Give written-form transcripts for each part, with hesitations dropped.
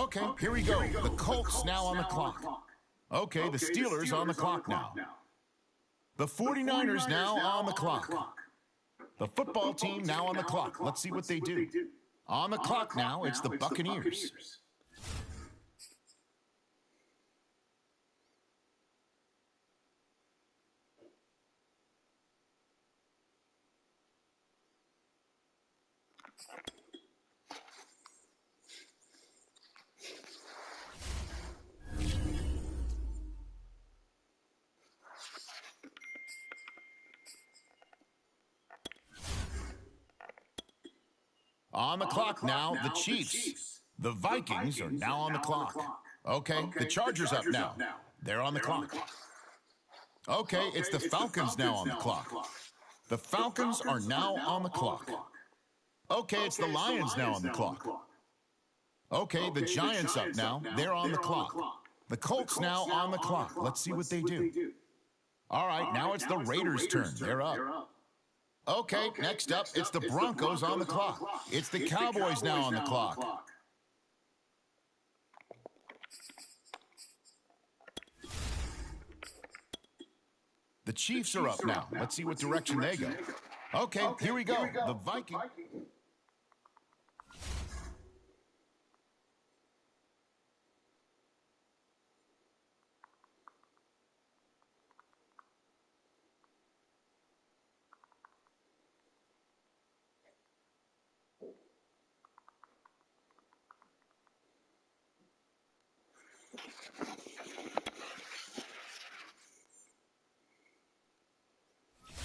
Okay, here we go. The Colts now on the clock. Okay, the Steelers on the clock now. The 49ers now on the clock. The football team now on the clock. Let's see what they do. On the clock now, it's the Buccaneers. On the clock now, the Chiefs. The Vikings are now on the clock. Okay, the Chargers up now. They're on the clock. Okay, it's the Falcons now on the clock. The Falcons are now on the clock. Okay, it's the Lions now on the clock. Okay, the Giants up now. They're on the clock. The Colts now on the clock. Let's see what they do. All right, now it's the Raiders' turn. They're up. Okay, next up, it's the Broncos on the clock. It's the Cowboys now on the clock. The Chiefs are up now. Let's see what direction they go. Okay, here we go. The Vikings.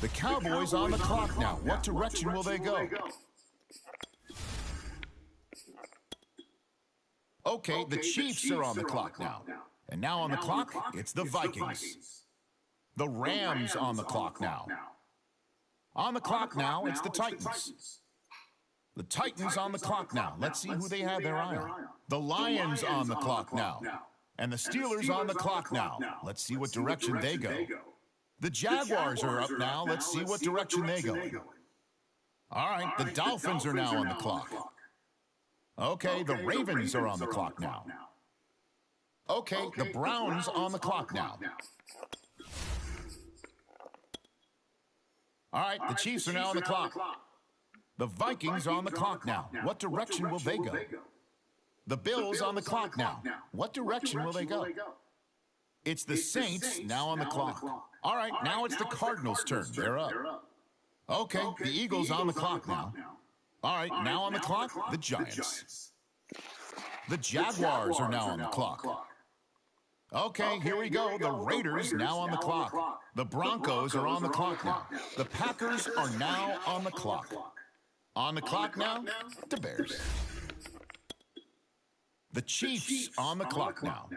The Cowboys on the clock now. What direction will they go? Okay, the Chiefs are on the clock now. And now on the clock, it's the Vikings. The Rams on the clock now. On the clock now, it's the Titans. The Titans on the clock now. Let's see who they have their eye on. The Lions on the clock now. And the Steelers on the clock now. Let's see what direction they go. The Jaguars are up now. Let's see what direction they go. All right, the Dolphins are now on the clock. Okay, the Ravens are on the clock now. Okay, the Browns on the clock now. All right, the Chiefs are now on the clock. The Vikings are on the clock now. What direction will they go? The Bills on the clock now. What direction will they go? It's the Saints now on the clock. All right, now it's the Cardinals' turn. They're up. Okay, the Eagles on the clock now. All right, now on the clock, the Giants. The Jaguars are now on the clock. Okay, here we go. The Raiders now on the clock. The Broncos are on the clock now. The Packers are now on the clock. On the clock now, the Bears. The Chiefs on the clock now.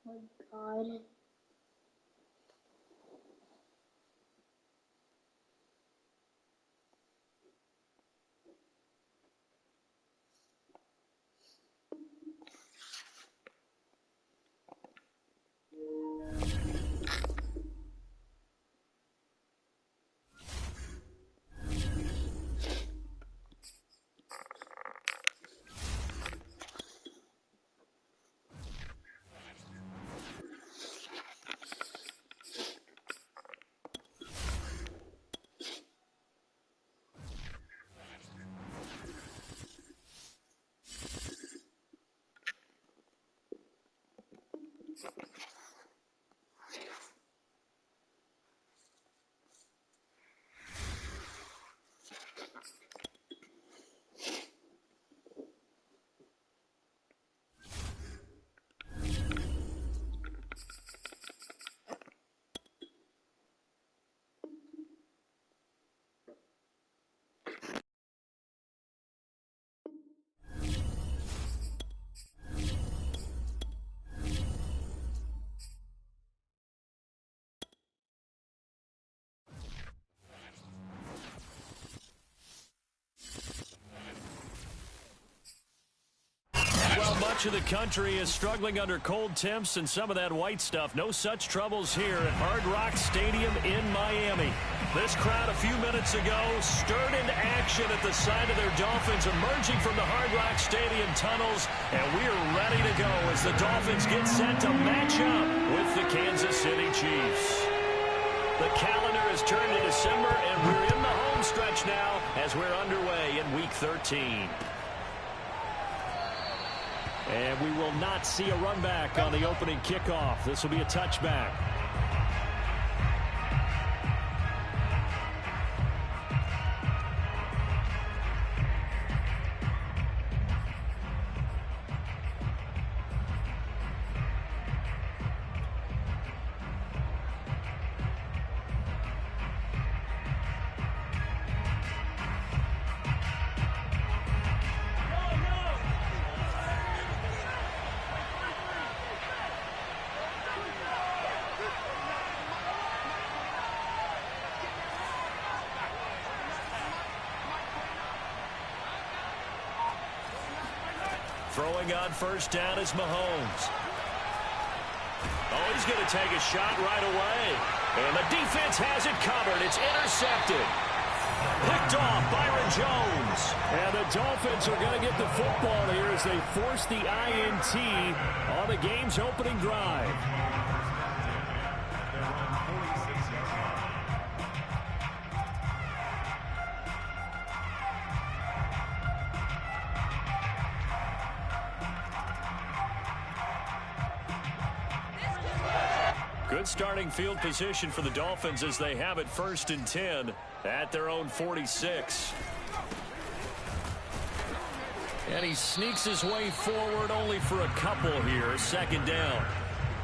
Oh my God. Much of the country is struggling under cold temps and some of that white stuff. No such troubles here at Hard Rock Stadium in Miami. This crowd a few minutes ago stirred into action at the side of their Dolphins emerging from the Hard Rock Stadium tunnels, and we are ready to go as the Dolphins get set to match up with the Kansas City Chiefs. The calendar has turned to December, and we're in the home stretch now as we're underway in Week 13. And we will not see a run back on the opening kickoff. This will be a touchback. Throwing on first down is Mahomes. Oh, he's going to take a shot right away. And the defense has it covered. It's intercepted. Picked off Byron Jones. And the Dolphins are going to get the football here as they force the INT on the game's opening drive. Good starting field position for the Dolphins as they have it 1st and 10 at their own 46. And he sneaks his way forward only for a couple here, 2nd down.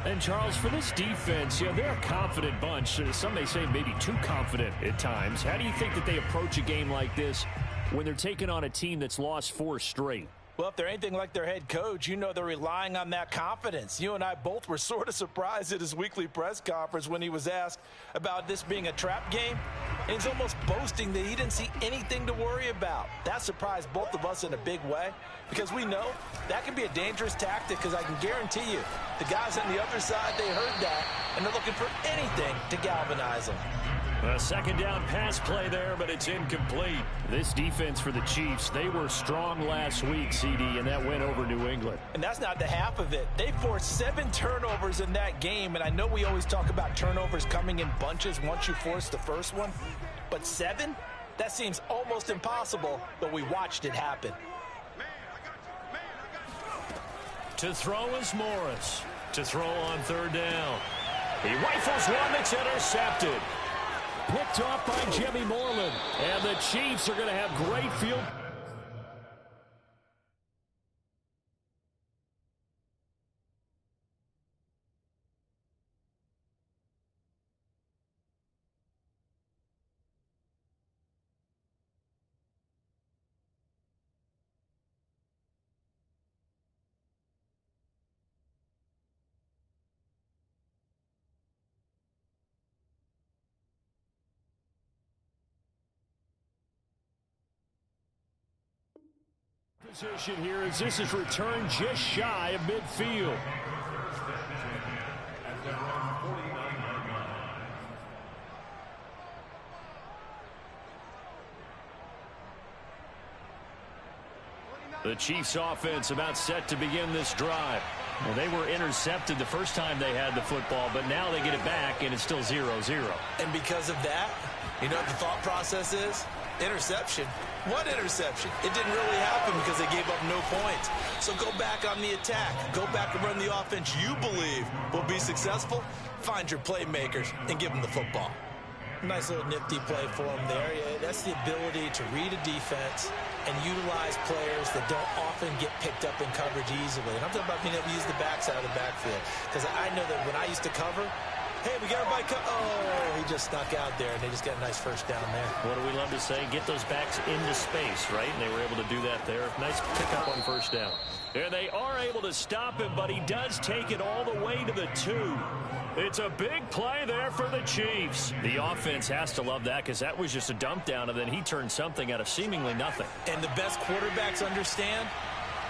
And, Charles, for this defense, they're a confident bunch. Some may say maybe too confident at times. How do you think that they approach a game like this when they're taking on a team that's lost 4 straight? Well, if they're anything like their head coach, they're relying on that confidence. You and I both were sort of surprised at his weekly press conference when he was asked about this being a trap game. And he's almost boasting that he didn't see anything to worry about. That surprised both of us in a big way because we know that can be a dangerous tactic because I can guarantee you the guys on the other side, they heard that, and they're looking for anything to galvanize them. A 2nd down pass play there, but it's incomplete. This defense for the Chiefs, they were strong last week, CD, and that went over New England. And that's not the half of it. They forced 7 turnovers in that game, and I know we always talk about turnovers coming in bunches once you force the first one, but 7? That seems almost impossible, but we watched it happen. To throw is Morris. To throw on 3rd down. He rifles one that's intercepted. Picked off by Jimmy Moreland. And the Chiefs are going to have great field. Position here as this is returned just shy of midfield. The Chiefs offense about set to begin this drive. Well, they were intercepted the first time they had the football, but now they get it back and it's still 0-0. And because of that, you know what the thought process is? Interception? What interception? It didn't really happen because they gave up no points. So go back on the attack. Go back and run the offense you believe will be successful. Find your playmakers and give them the football. Nice little nifty play for him there. Yeah, that's the ability to read a defense and utilize players that don't often get picked up in coverage easily. And I'm talking about being able to use the backside of the backfield. Because I know that when I used to cover, hey, we got everybody oh, he just snuck out there, and they just got a nice first down there. What do we love to say? Get those backs into space, right? And they were able to do that there. Nice pickup on first down. And they are able to stop him, but he does take it all the way to the 2. It's a big play there for the Chiefs. The offense has to love that because that was just a dump down, and then he turned something out of seemingly nothing. And the best quarterbacks understand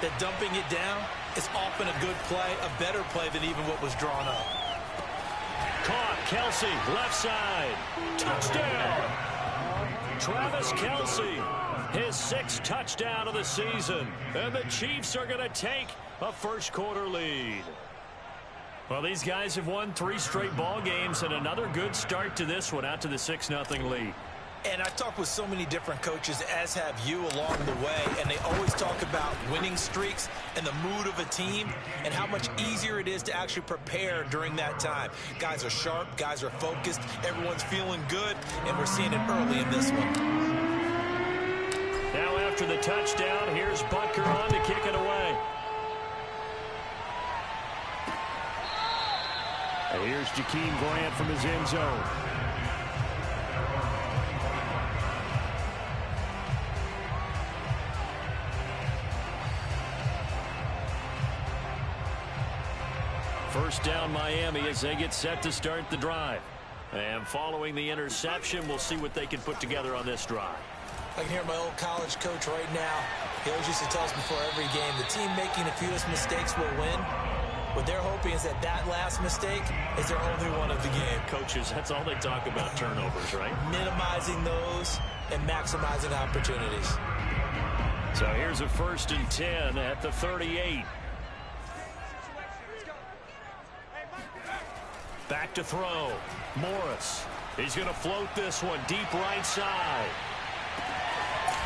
that dumping it down is often a good play, a better play than even what was drawn up. Caught, Kelsey, left side. Touchdown! Travis Kelsey, his 6th touchdown of the season. And the Chiefs are going to take a first-quarter lead. Well, these guys have won 3 straight ball games and another good start to this one out to the 6-0 lead. And I talked with so many different coaches, as have you, along the way, and they always talk about winning streaks and the mood of a team and how much easier it is to actually prepare during that time. Guys are sharp, guys are focused, everyone's feeling good, and we're seeing it early in this one. Now after the touchdown, here's Butker on to kick it away. And here's Jakeem Grant from his end zone. First down Miami as they get set to start the drive. And following the interception, we'll see what they can put together on this drive. I can hear my old college coach right now. He always used to tell us before every game, the team making the fewest mistakes will win. What they're hoping is that last mistake is their only one of the game. Coaches, that's all they talk about, turnovers, right? Minimizing those and maximizing opportunities. So here's a 1st and 10 at the 38. Back to throw. Morris. He's going to float this one deep right side.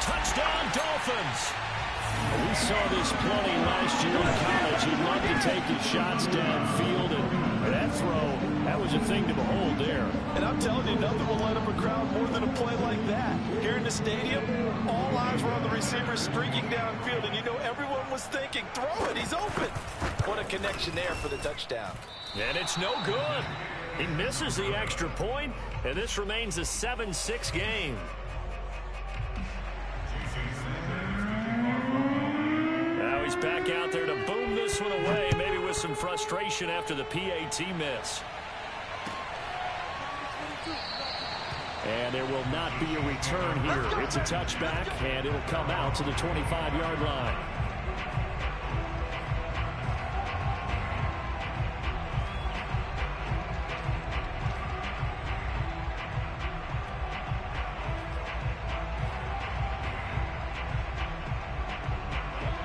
Touchdown, Dolphins. We saw this plenty last year in college. He'd love to take his shots downfield, and that throw, that was a thing to behold there. And I'm telling you, nothing will light up a crowd more than a play like that. Here in the stadium, all eyes were on the receiver streaking downfield, and you know everyone was thinking, throw it, he's open. What a connection there for the touchdown. And it's no good. He misses the extra point, and this remains a 7-6 game. Now he's back out there to boom this one away, maybe with some frustration after the PAT miss. And there will not be a return here. It's a touchback, and it'll come out to the 25-yard line.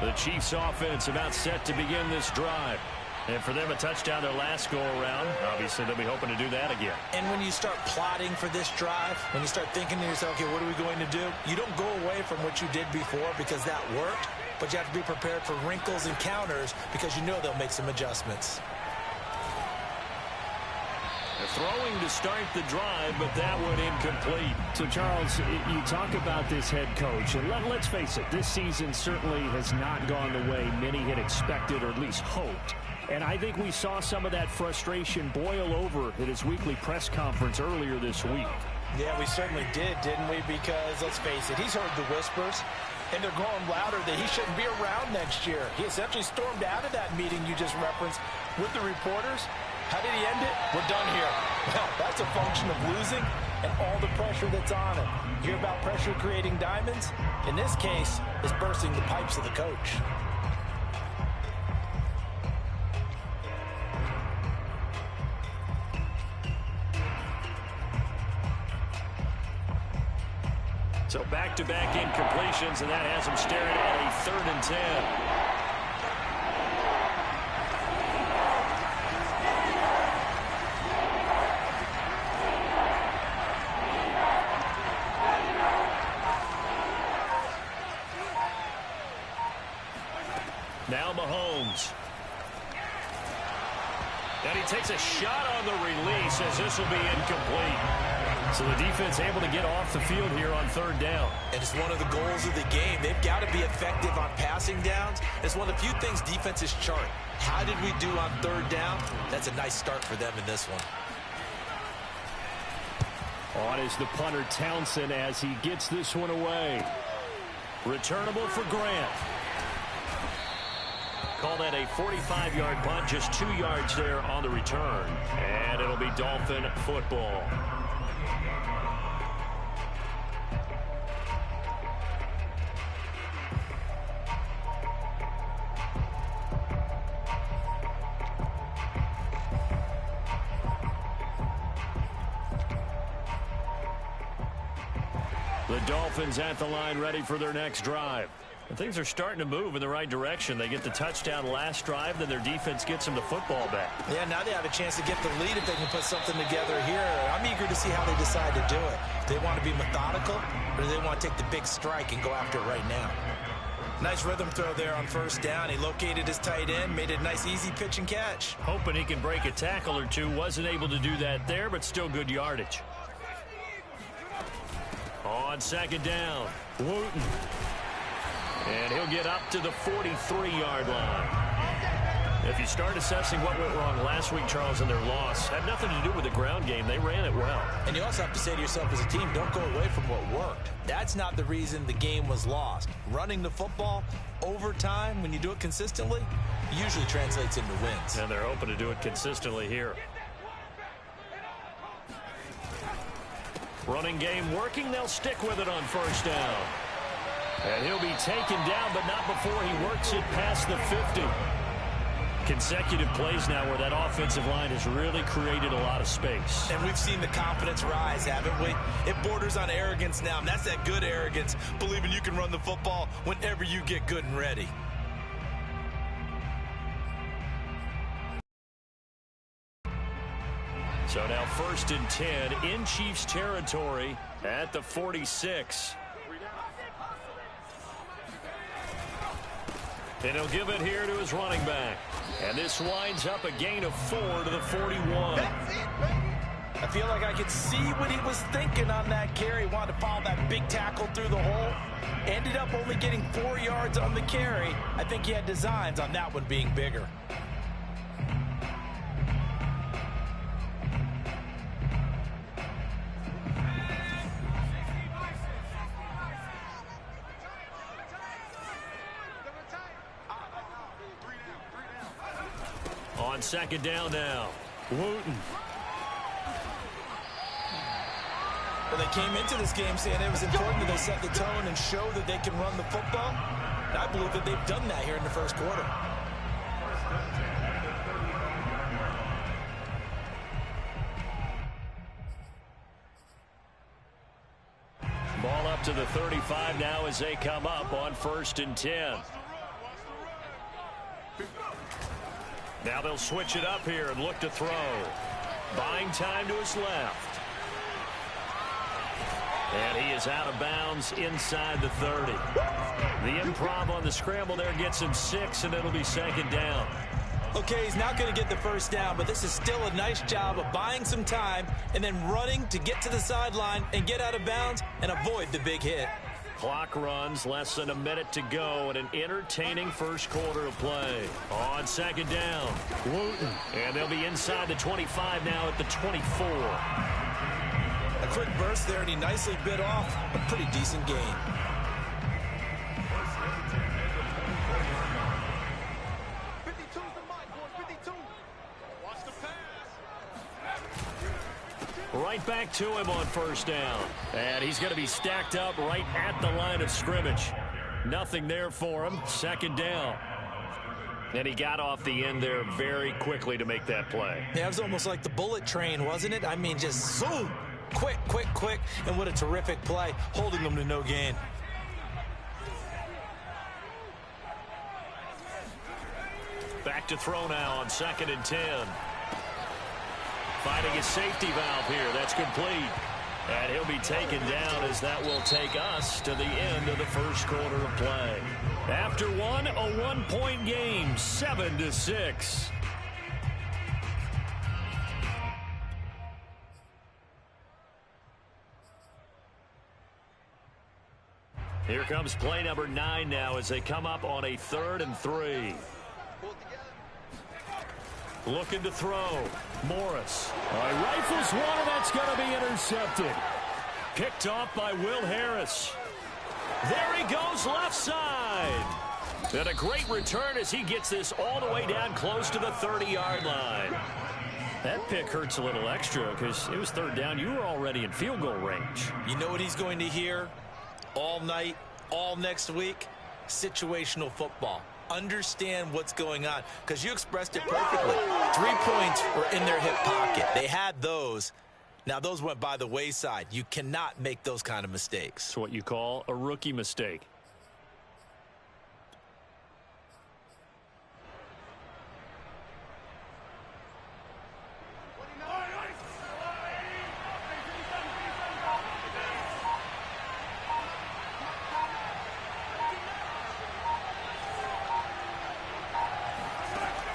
The Chiefs offense about set to begin this drive. And for them, a touchdown their last go-around. Obviously, they'll be hoping to do that again. And when you start plotting for this drive, when you start thinking to yourself, okay, what are we going to do? You don't go away from what you did before because that worked, but you have to be prepared for wrinkles and counters because you know they'll make some adjustments. They're throwing to start the drive, but that one incomplete. So, Charles, you talk about this head coach, and let's face it, this season certainly has not gone the way many had expected or at least hoped. And I think we saw some of that frustration boil over at his weekly press conference earlier this week. Yeah, we certainly did, didn't we? Because, let's face it, he's heard the whispers, and they're growing louder that he shouldn't be around next year. He essentially stormed out of that meeting you just referenced with the reporters. How did he end it? We're done here. Well, that's a function of losing and all the pressure that's on him. You hear about pressure creating diamonds? In this case, it's bursting the pipes of the coach. So back-to-back incompletions, and that has him staring at a 3rd and 10. Now Mahomes. And he takes a shot on the release as this will be incomplete. So the defense able to get off the field here on third down. And it's one of the goals of the game. They've got to be effective on passing downs. It's one of the few things defenses chart. How did we do on third down? That's a nice start for them in this one. On is the punter Townsend as he gets this one away. Returnable for Grant. Call that a 45-yard punt, just 2 yards there on the return. And it'll be Dolphin football. The Dolphins at the line ready for their next drive. And things are starting to move in the right direction. They get the touchdown last drive, then their defense gets them the football back. Yeah, now they have a chance to get the lead if they can put something together here. I'm eager to see how they decide to do it. Do they want to be methodical, or do they want to take the big strike and go after it right now? Nice rhythm throw there on first down. He located his tight end, made it a nice easy pitch and catch. Hoping he can break a tackle or two. Wasn't able to do that there, but still good yardage. On second down, Wooten. And he'll get up to the 43-yard line. If you start assessing what went wrong last week, Charles, in their loss, had nothing to do with the ground game. They ran it well. And you also have to say to yourself as a team, don't go away from what worked. That's not the reason the game was lost. Running the football over time, when you do it consistently, usually translates into wins. And they're hoping to do it consistently here. Running game working. They'll stick with it on first down. And he'll be taken down, but not before he works it past the 50. Consecutive plays now where that offensive line has really created a lot of space. And we've seen the confidence rise, haven't we? It borders on arrogance now, and that's that good arrogance, believing you can run the football whenever you get good and ready. So now 1st and 10 in Chiefs territory at the 46. And he'll give it here to his running back. And this winds up a gain of 4 to the 41. I feel like I could see what he was thinking on that carry. Wanted to follow that big tackle through the hole. Ended up only getting 4 yards on the carry. I think he had designs on that one being bigger. On second down now, Wooten. Well, they came into this game saying it was important that they set the tone and show that they can run the football. And I believe that they've done that here in the first quarter. Ball up to the 35 now as they come up on 1st and 10. Now they'll switch it up here and look to throw. Buying time to his left. And he is out of bounds inside the 30. The improv on the scramble there gets him 6, and it'll be second down. Okay, he's not going to get the first down, but this is still a nice job of buying some time and then running to get to the sideline and get out of bounds and avoid the big hit. Clock runs, less than a minute to go, and an entertaining first quarter of play. On second down, Wooten. And they'll be inside the 25 now at the 24. A quick burst there, and he nicely bit off a pretty decent gain. Right back to him on first down. And he's going to be stacked up right at the line of scrimmage. Nothing there for him. Second down. And he got off the end there very quickly to make that play. Yeah, it was almost like the bullet train, wasn't it? I mean, just zoom. Quick, quick, quick. And what a terrific play, holding them to no gain. Back to throw now on 2nd and 10. Finding his safety valve here. That's complete. And he'll be taken down as that will take us to the end of the first quarter of play. After one, a one-point game, 7-6. Here comes play number 9 now as they come up on a 3rd and 3. Looking to throw. Morris. Rifles one, and that's going to be intercepted. Picked off by Will Harris. There he goes, left side. And a great return as he gets this all the way down close to the 30-yard line. That pick hurts a little extra because it was 3rd down. You were already in field goal range. You know what he's going to hear all night, all next week? Situational football. Understand what's going on, because you expressed it perfectly. 3 points were in their hip pocket. They had those. Now, those went by the wayside. You cannot make those kind of mistakes. It's what you call a rookie mistake.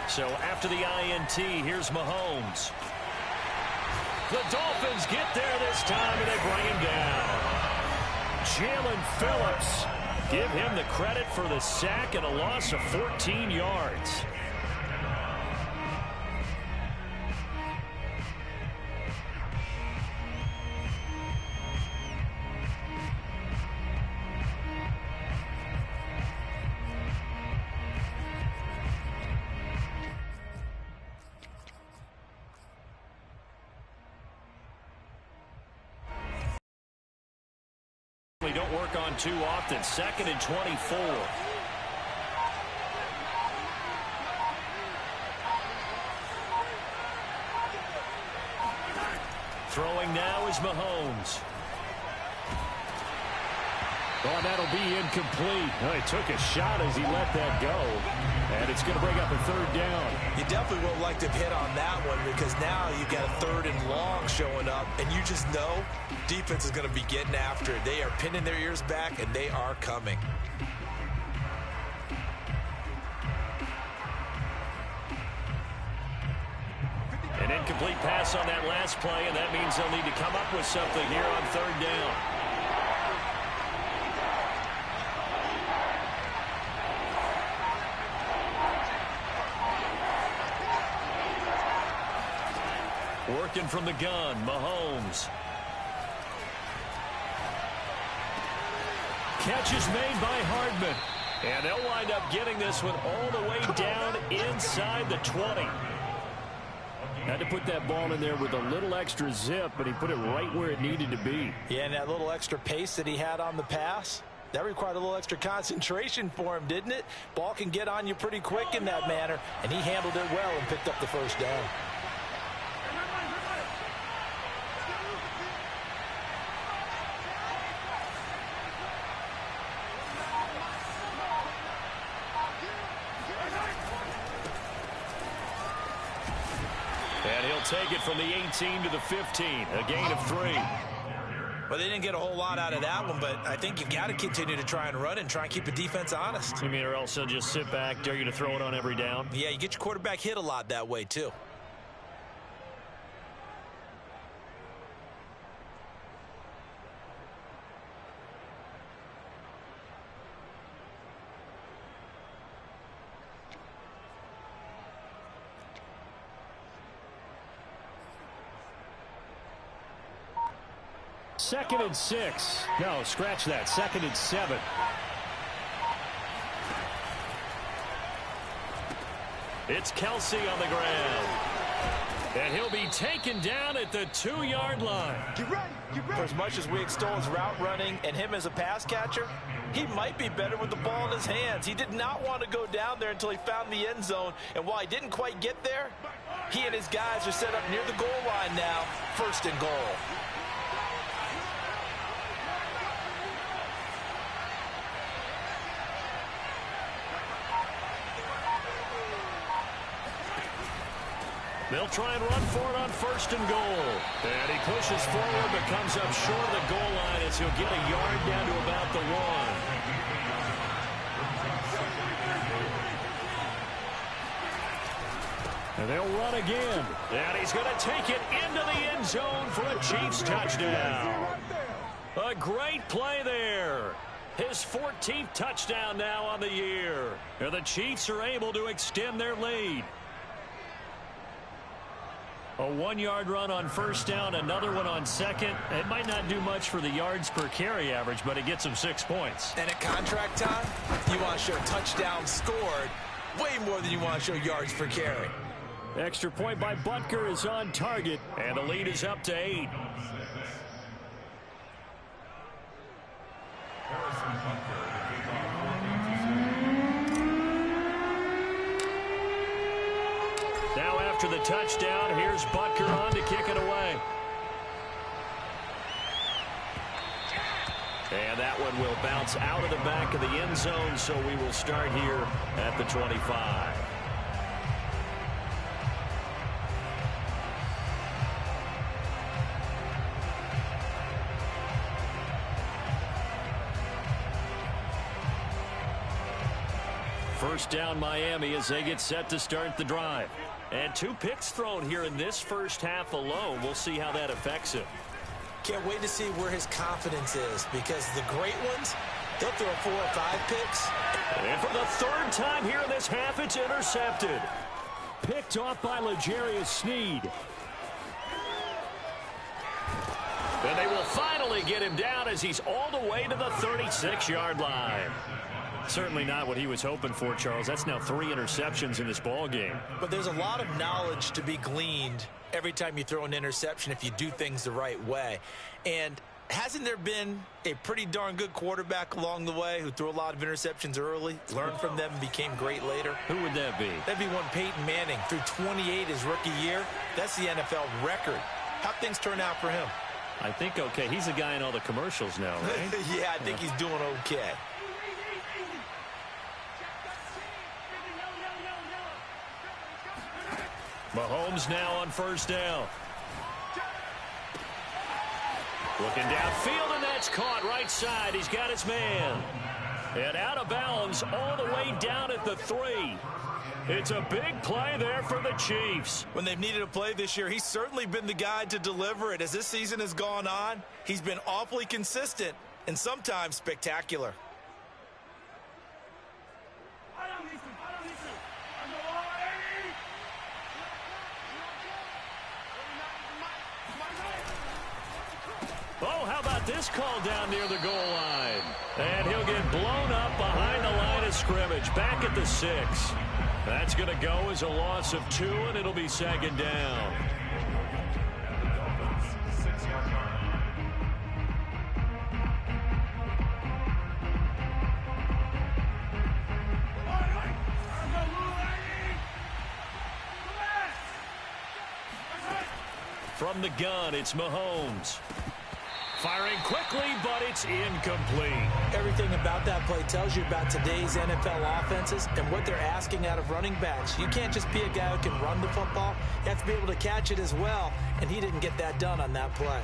So after the INT, here's Mahomes. The Dolphins get there this time, and they bring him down. Jalen Phillips. Give him the credit for the sack and a loss of 14 yards. Don't work on too often. 2nd and 24. Throwing now is Mahomes. Oh, that'll be incomplete. Oh, he took a shot as he let that go. And it's going to bring up a 3rd down. You definitely would like to hit on that one, because now you've got a 3rd and long showing up, and you just know defense is going to be getting after it. They are pinning their ears back, and they are coming. An incomplete pass on that last play, and that means they'll need to come up with something here on 3rd down. Working from the gun, Mahomes. Catch is made by Hardman. And they'll wind up getting this one all the way down inside the 20. Had to put that ball in there with a little extra zip, but he put it right where it needed to be. Yeah, and that little extra pace that he had on the pass, that required a little extra concentration for him, didn't it? Ball can get on you pretty quick in that manner, and he handled it well and picked up the 1st down. And he'll take it from the 18 to the 15, a gain of 3. Well, they didn't get a whole lot out of that one, but I think you've got to continue to try and run and try and keep the defense honest. You mean, or else they'll just sit back, dare you to throw it on every down? Yeah, you get your quarterback hit a lot that way, too. Second and 6. No, scratch that. 2nd and 7. It's Kelsey on the ground. And he'll be taken down at the 2-yard line. Get ready, get ready. For as much as we extol his route running and him as a pass catcher, he might be better with the ball in his hands. He did not want to go down there until he found the end zone. And while he didn't quite get there, he and his guys are set up near the goal line now. 1st and goal. They'll try and run for it on 1st and goal. And he pushes forward but comes up short of the goal line as he'll get a yard down to about the 1. And they'll run again. And he's going to take it into the end zone for a Chiefs touchdown. A great play there. His 14th touchdown now on the year. And the Chiefs are able to extend their lead. A 1-yard run on first down, another one on second. It might not do much for the yards per carry average, but it gets him 6 points. And at contract time, you want to show touchdowns scored way more than you want to show yards per carry. Extra point by Butker is on target, and the lead is up to 8. Now after the touchdown, here's Butker on to kick it away. And that one will bounce out of the back of the end zone, so we will start here at the 25. First down Miami as they get set to start the drive. And 2 picks thrown here in this first half alone. We'll see how that affects him. Can't wait to see where his confidence is, because the great ones, they'll throw 4 or 5 picks. And for the 3rd time here in this half, it's intercepted. Picked off by L'Jarius Sneed. And they will finally get him down as he's all the way to the 36-yard line. Certainly not what he was hoping for, Charles. That's now 3 interceptions in this ball game. But there's a lot of knowledge to be gleaned every time you throw an interception if you do things the right way. And hasn't there been a pretty darn good quarterback along the way who threw a lot of interceptions early, learned from them, and became great later? Who would that be? That'd be one Peyton Manning. Threw 28 his rookie year. That's the NFL record. How'd things turn out for him? I think okay. He's the guy in all the commercials now, right? Yeah, I think he's doing okay. Mahomes now on first down. Looking downfield, and that's caught right side. He's got his man. And out of bounds all the way down at the 3. It's a big play there for the Chiefs. When they've needed a play this year, he's certainly been the guy to deliver it. As this season has gone on, he's been awfully consistent and sometimes spectacular. Oh, how about this call down near the goal line? And he'll get blown up behind the line of scrimmage, back at the 6. That's going to go as a loss of 2, and it'll be 2nd down. From the gun, it's Mahomes. Firing quickly, but it's incomplete. Everything about that play tells you about today's NFL offenses and what they're asking out of running backs. You can't just be a guy who can run the football. You have to be able to catch it as well, and he didn't get that done on that play.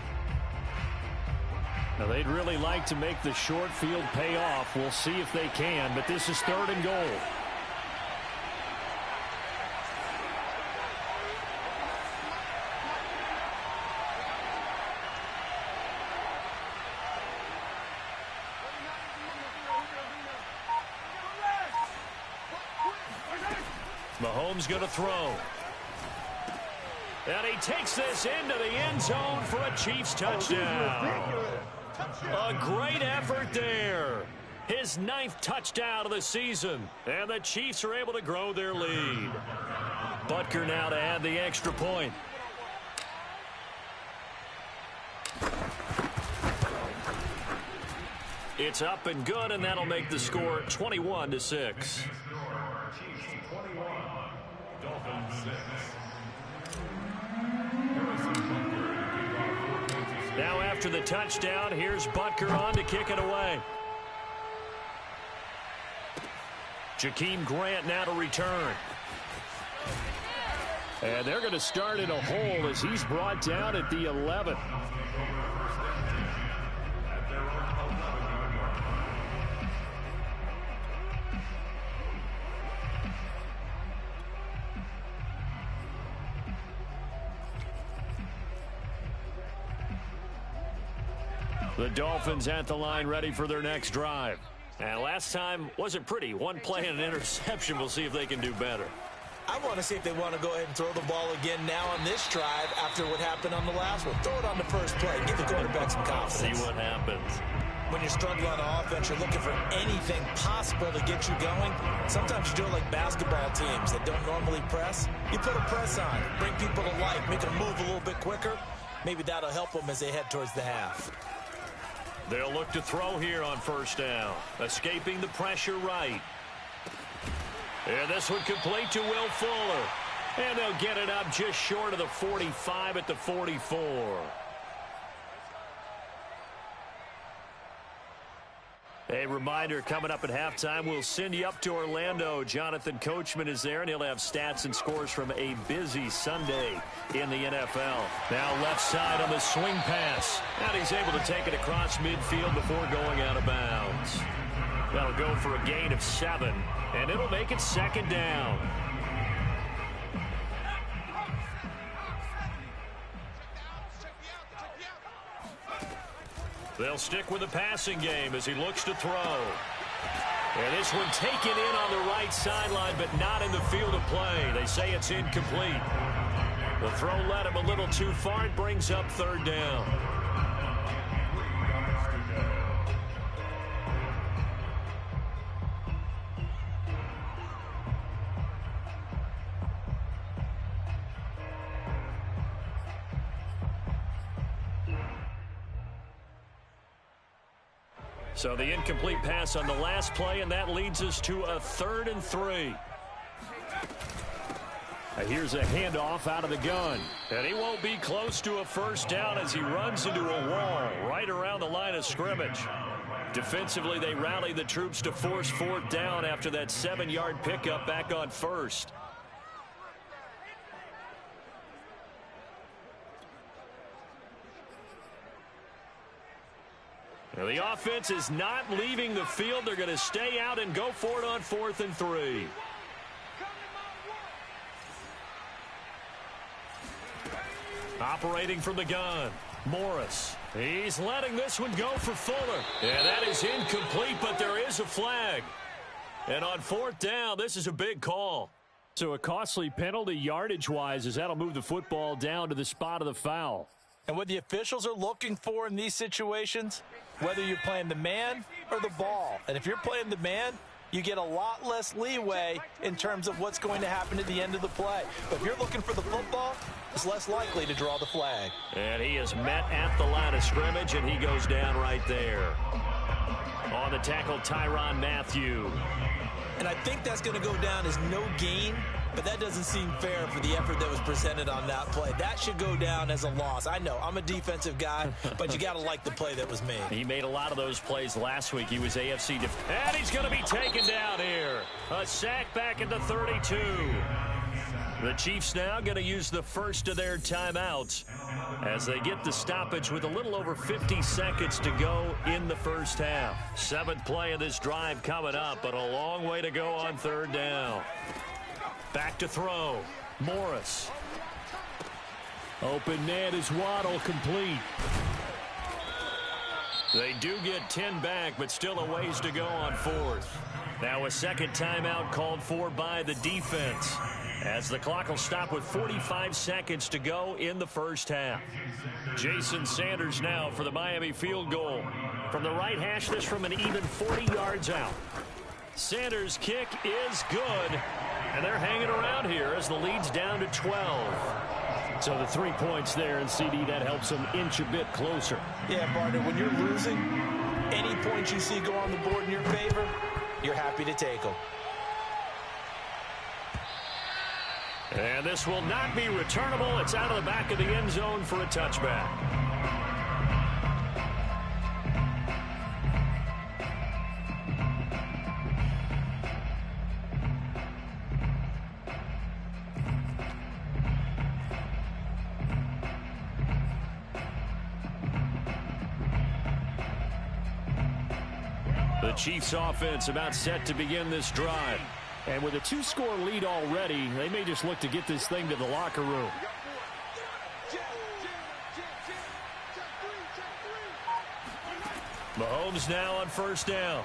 Now, they'd really like to make the short field pay off. We'll see if they can, but this is 3rd and goal. Mahomes going to throw. And he takes this into the end zone for a Chiefs touchdown. A great effort there. His 9th touchdown of the season. And the Chiefs are able to grow their lead. Butker now to add the extra point. It's up and good, and that'll make the score 21-6. Now after the touchdown, here's Butker on to kick it away. Jakeem Grant now to return. And they're going to start in a hole as he's brought down at the 11. The Dolphins at the line ready for their next drive. And last time wasn't pretty. One play and an interception. We'll see if they can do better. I want to see if they want to go ahead and throw the ball again now on this drive after what happened on the last one. Throw it on the first play. Give the quarterback some confidence. See what happens. When you're struggling on offense, you're looking for anything possible to get you going. Sometimes you do it like basketball teams that don't normally press. You put a press on, bring people to life, make them move a little bit quicker. Maybe that'll help them as they head towards the half. They'll look to throw here on first down. Escaping the pressure right. And this one complete to Will Fuller. And they'll get it up just short of the 45 at the 44. A reminder, coming up at halftime, we'll send you up to Orlando. Jonathan Coachman is there, and he'll have stats and scores from a busy Sunday in the NFL. Now left side on the swing pass. And he's able to take it across midfield before going out of bounds. That'll go for a gain of 7, and it'll make it second down. They'll stick with the passing game as he looks to throw. And this one taken in on the right sideline, but not in the field of play. They say it's incomplete. The throw led him a little too far. It brings up third down. So the incomplete pass on the last play, and that leads us to a 3rd and 3. Here's a handoff out of the gun. And he won't be close to a first down as he runs into a wall right around the line of scrimmage. Defensively, they rally the troops to force 4th down after that 7-yard pickup back on first. Now the offense is not leaving the field. They're going to stay out and go for it on 4th and 3. Operating from the gun, Morris. He's letting this one go for Fuller. And that is incomplete, but there is a flag. And on 4th down, this is a big call. So a costly penalty yardage-wise as that'll move the football down to the spot of the foul. And what the officials are looking for in these situations, whether you're playing the man or the ball. And if you're playing the man, you get a lot less leeway in terms of what's going to happen at the end of the play. But if you're looking for the football, it's less likely to draw the flag. And he is met at the line of scrimmage, and he goes down right there. On the tackle, Tyrann Mathieu. And I think that's going to go down as no gain, but that doesn't seem fair for the effort that was presented on that play. That should go down as a loss. I know, I'm a defensive guy, but you got to like the play that was made. He made a lot of those plays last week. He was AFC and he's going to be taken down here. A sack back at the 32. The Chiefs now going to use the first of their timeouts as they get the stoppage with a little over 50 seconds to go in the first half. 7th play of this drive coming up, but a long way to go on 3rd down. Back to throw. Morris. Open net is Waddle, complete. They do get 10 back, but still a ways to go on 4th. Now a second timeout called for by the defense, as the clock will stop with 45 seconds to go in the first half. Jason Sanders now for the Miami field goal. From the right hash, this from an even 40 yards out. Sanders' kick is good, and they're hanging around here as the lead's down to 12. So the 3 points there, and CD, that helps them inch a bit closer. Yeah, partner, when you're losing, any points you see go on the board in your favor, you're happy to take them. And this will not be returnable. It's out of the back of the end zone for a touchback. The Chiefs offense about set to begin this drive. And with a 2-score lead already, they may just look to get this thing to the locker room. Mahomes now on first down.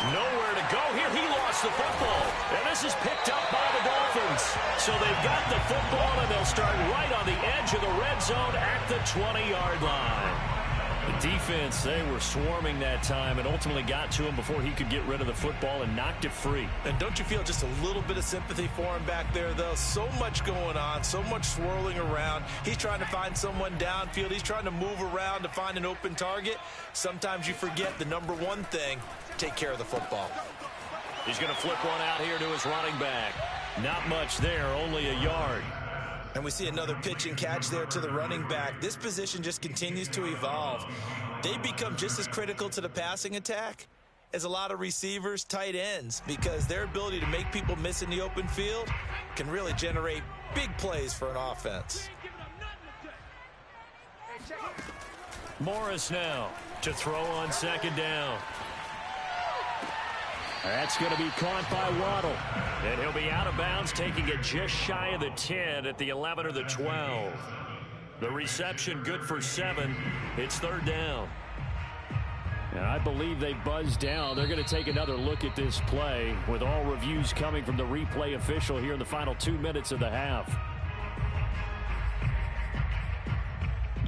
Nowhere to go here. He lost the football. And this is picked up by the Dolphins. So they've got the football, and they'll start right on the edge of the red zone at the 20-yard line. The defense, they were swarming that time and ultimately got to him before he could get rid of the football and knocked it free. And don't you feel just a little bit of sympathy for him back there, though? So much going on, so much swirling around. He's trying to find someone downfield. He's trying to move around to find an open target. Sometimes you forget the number one thing, take care of the football. He's going to flip one out here to his running back. Not much there, only a yard. And we see another pitch and catch there to the running back. This position just continues to evolve. They become just as critical to the passing attack as a lot of receivers, tight ends, because their ability to make people miss in the open field can really generate big plays for an offense. Morris now to throw on second down. That's going to be caught by Waddle. And he'll be out of bounds, taking it just shy of the 10 at the 11 or the 12. The reception good for 7. It's third down. And I believe they buzzed down. They're going to take another look at this play with all reviews coming from the replay official here in the final 2 minutes of the half.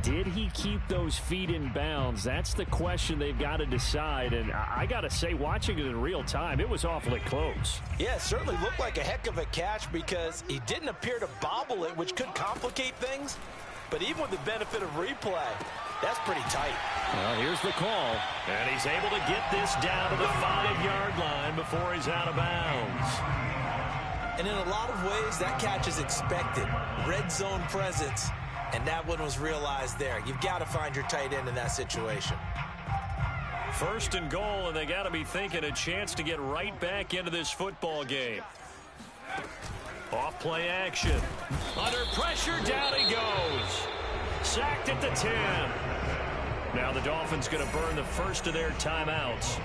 Did he keep those feet in bounds? That's the question they've got to decide. And I got to say, watching it in real time, it was awfully close. Yeah, it certainly looked like a heck of a catch because he didn't appear to bobble it, which could complicate things. But even with the benefit of replay, that's pretty tight. Well, here's the call. And he's able to get this down to the 5-yard line before he's out of bounds. And in a lot of ways, that catch is expected. Red zone presence. And that one was realized there. You've got to find your tight end in that situation. First and goal, and they got to be thinking a chance to get right back into this football game. Off play action. Under pressure, down he goes. Sacked at the 10. Now the Dolphins going to burn the first of their timeouts,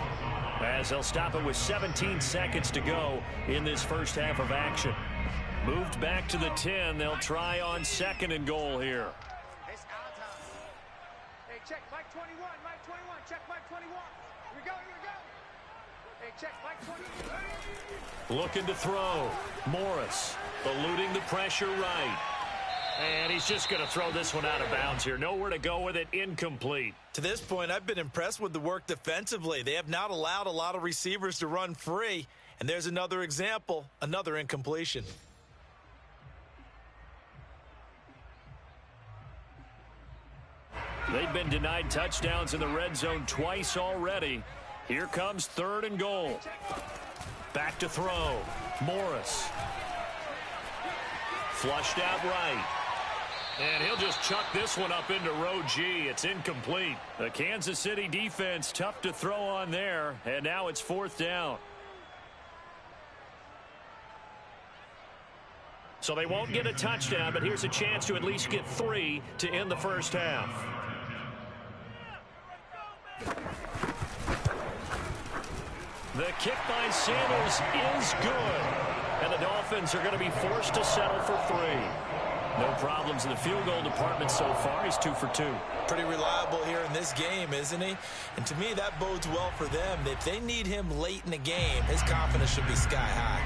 as they'll stop it with 17 seconds to go in this first half of action. Moved back to the 10. They'll try on second and goal here. It's our time. Hey, check Mike 21. Mike 21. Check Mike 21. Here we go. Here we go. Hey, check Mike 21. Looking to throw. Morris eluding the pressure right. And he's just going to throw this one out of bounds here. Nowhere to go with it. Incomplete. To this point, I've been impressed with the work defensively. They have not allowed a lot of receivers to run free. And there's another example, another incompletion. They've been denied touchdowns in the red zone twice already. Here comes third and goal. Back to throw. Morris. Flushed out right. And he'll just chuck this one up into row G. It's incomplete. The Kansas City defense tough to throw on there. And now it's fourth down. So they won't get a touchdown, but here's a chance to at least get 3 to end the first half. The kick by Sanders is good. And the Dolphins are going to be forced to settle for 3. No problems in the field goal department so far. He's 2 for 2. Pretty reliable here in this game, isn't he? And to me, that bodes well for them. If they need him late in the game, his confidence should be sky high.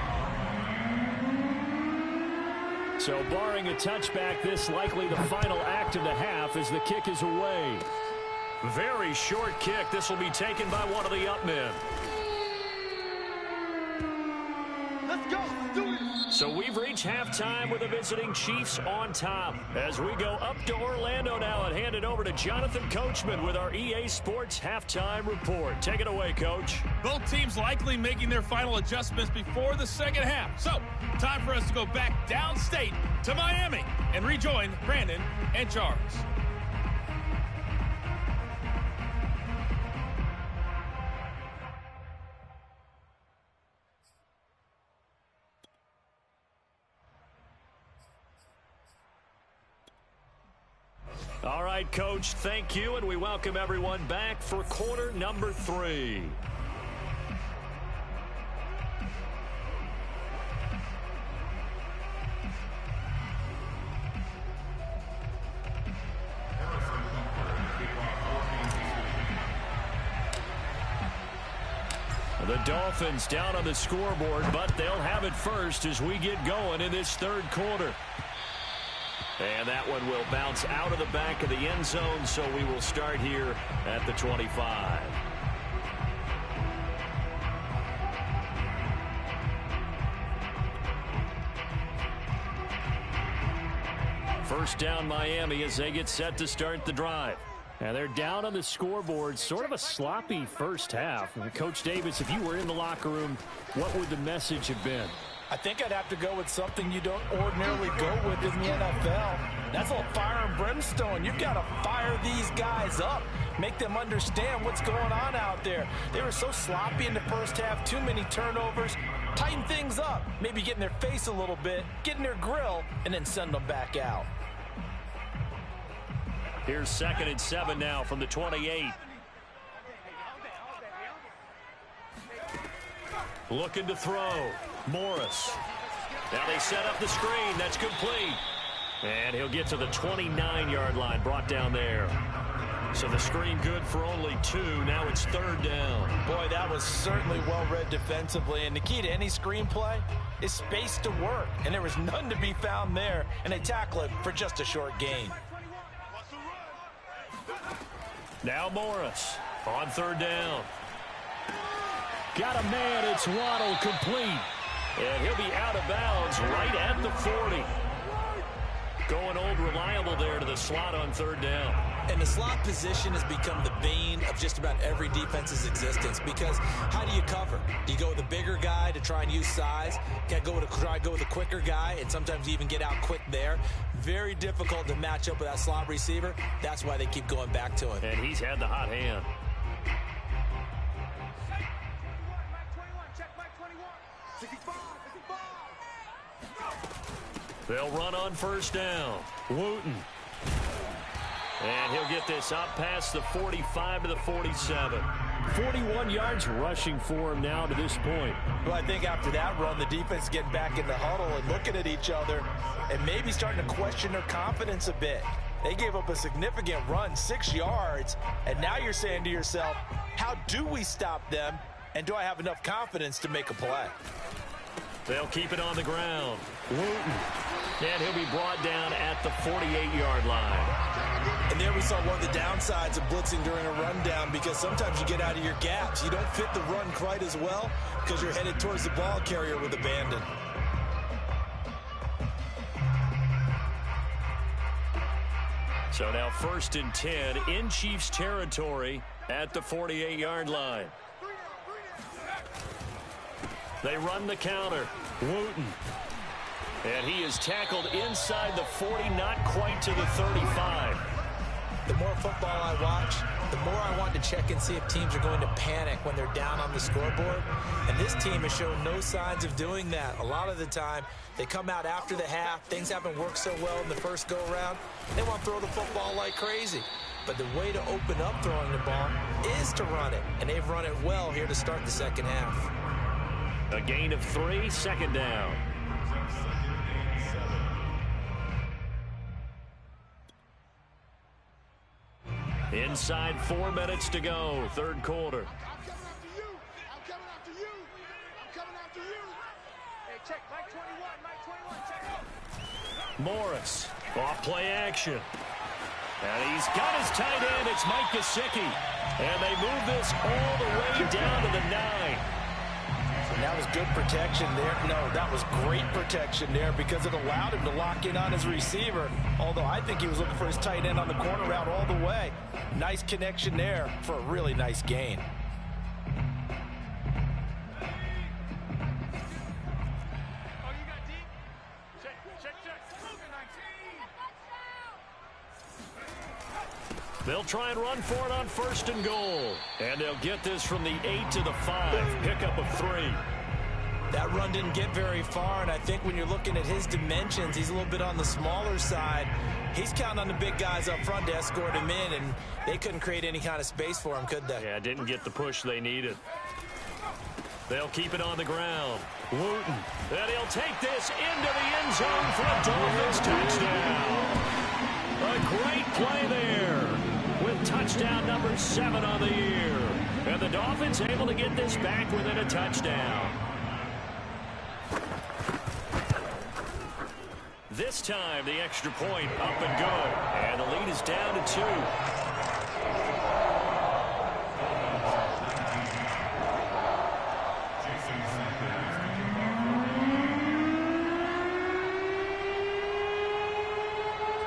So barring a touchback, this likely the final act of the half as the kick is away. Very short kick. This will be taken by one of the up men. Let's go. Let's do it. So we've reached halftime with the visiting Chiefs on top. As we go up to Orlando now and hand it over to Jonathan Coachman with our EA Sports Halftime Report. Take it away, Coach. Both teams likely making their final adjustments before the second half. So, time for us to go back downstate to Miami and rejoin Brandon and Charles. All right, right, Coach. Thank you, and we welcome everyone back for quarter number 3. The Dolphins down on the scoreboard, but they'll have it first as we get going in this third quarter. And that one will bounce out of the back of the end zone, so we will start here at the 25. First down Miami as they get set to start the drive. Now they're down on the scoreboard, sort of a sloppy first half. And Coach Davis, if you were in the locker room, what would the message have been? I think I'd have to go with something you don't ordinarily go with in the NFL. That's a little fire and brimstone. You've got to fire these guys up. Make them understand what's going on out there. They were so sloppy in the first half, too many turnovers. Tighten things up. Maybe get in their face a little bit, get in their grill, and then send them back out. Here's 2nd and 7 now from the 28. Looking to throw. Morris. Now they set up the screen. That's complete. And he'll get to the 29-yard line. Brought down there. So the screen good for only 2. Now it's 3rd down. Boy, that was certainly well-read defensively. And the key to any screenplay is space to work. And there was none to be found there. And they tackle it for just a short gain. Now Morris on 3rd down. Got a man. It's Waddle, complete. And he'll be out of bounds right at the 40. Going old reliable there to the slot on 3rd down. And the slot position has become the bane of just about every defense's existence, because how do you cover? Do you go with a bigger guy to try and use size? Try to go with a quicker guy, and sometimes you even get out quick there. Very difficult to match up with that slot receiver. That's why they keep going back to him. And he's had the hot hand. They'll run on 1st down. Wooten. And he'll get this up past the 45 to the 47. 41 yards rushing for him now to this point. Well, I think after that run, the defense getting back in the huddle and looking at each other and maybe starting to question their confidence a bit. They gave up a significant run, 6 yards, and now you're saying to yourself, how do we stop them, and do I have enough confidence to make a play? They'll keep it on the ground. Wooten. And he'll be brought down at the 48-yard line. And there we saw one of the downsides of blitzing during a rundown, because sometimes you get out of your gaps. You don't fit the run quite as well because you're headed towards the ball carrier with abandon. So now 1st and 10 in Chiefs territory at the 48-yard line. They run the counter. Wooten. And he is tackled inside the 40, not quite to the 35. The more football I watch, the more I want to check and see if teams are going to panic when they're down on the scoreboard. And this team has shown no signs of doing that. A lot of the time, they come out after the half. Things haven't worked so well in the first go-around. They want to throw the football like crazy. But the way to open up throwing the ball is to run it. And they've run it well here to start the second half. A gain of 3, 2nd down. Inside 4 minutes to go, 3rd quarter. I'm coming after you. Hey, check, Mike 21, check. Morris, off play action. And he's got his tight end. It's Mike Gesicki. And they move this all the way down to the 9. And that was good protection there. No, that was great protection there because it allowed him to lock in on his receiver. Although I think he was looking for his tight end on the corner route all the way. Nice connection there for a really nice gain. They'll try and run for it on 1st and goal. And they'll get this from the 8 to the 5. Pickup of 3. That run didn't get very far, and I think when you're looking at his dimensions, he's a little bit on the smaller side. He's counting on the big guys up front to escort him in, and they couldn't create any kind of space for him, could they? Yeah, didn't get the push they needed. They'll keep it on the ground. Wooten. And he'll take this into the end zone for a Dolphins touchdown. A great play there with touchdown number 7 on the year. And the Dolphins able to get this back within a touchdown. This time, the extra point up and good. And the lead is down to 2.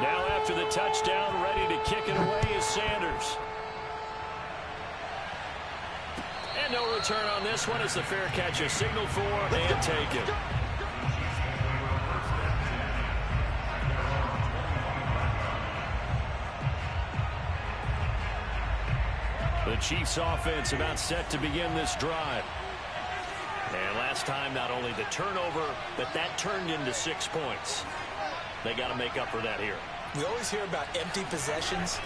Now after the touchdown, ready to kick it away is Sanders. And no return on this one as the fair catch is signaled for and taken. The Chiefs offense about set to begin this drive. And last time, not only the turnover, but that turned into 6 points. They got to make up for that here. We always hear about empty possessions,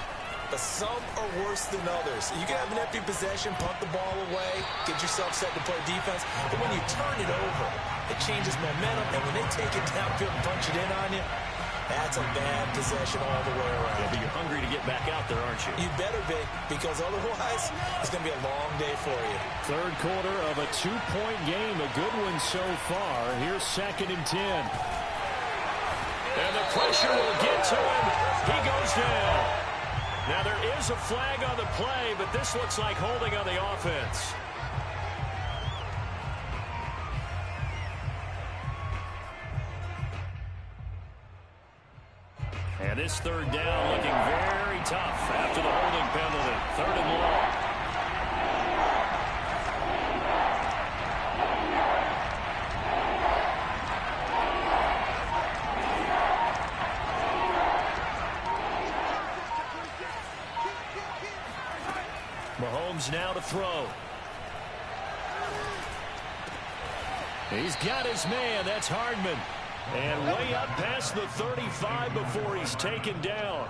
but some are worse than others. You can have an empty possession, punt the ball away, get yourself set to play defense, but when you turn it over, it changes momentum, and when they take it downfield and punch it in on you, that's a bad possession all the way around. Yeah, but you're hungry to get back out there, aren't you? You better be, because otherwise, it's going to be a long day for you. Third quarter of a 2-point game, a good one so far. Here's 2nd and 10. And the pressure will get to him. He goes down. Now there is a flag on the play, but this looks like holding on the offense. And this 3rd down looking very tough after the holding penalty. 3rd and long. Mahomes now to throw. He's got his man. That's Hardman. And way up past the 35 before he's taken down.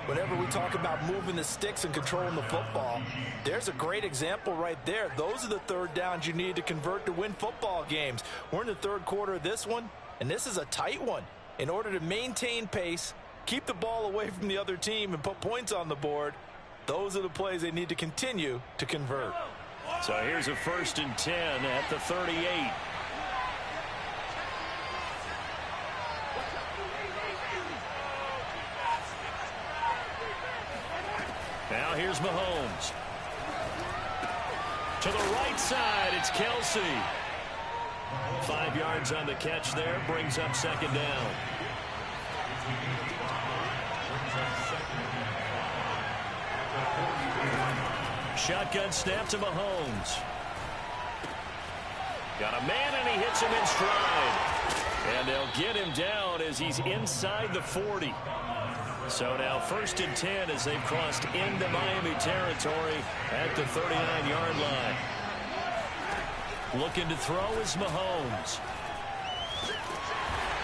Whenever we talk about moving the sticks and controlling the football, there's a great example right there. Those are the 3rd downs you need to convert to win football games. We're in the 3rd quarter of this one, and this is a tight one. In order to maintain pace, keep the ball away from the other team, and put points on the board, those are the plays they need to continue to convert. So here's a 1st and 10 at the 38. Now here's Mahomes. To the right side, it's Kelsey. 5 yards on the catch there, brings up 2nd down. Shotgun snap to Mahomes. Got a man, and he hits him in stride. And they'll get him down as he's inside the 40. So now 1st and 10 as they've crossed into Miami territory at the 39-yard line. Looking to throw is Mahomes.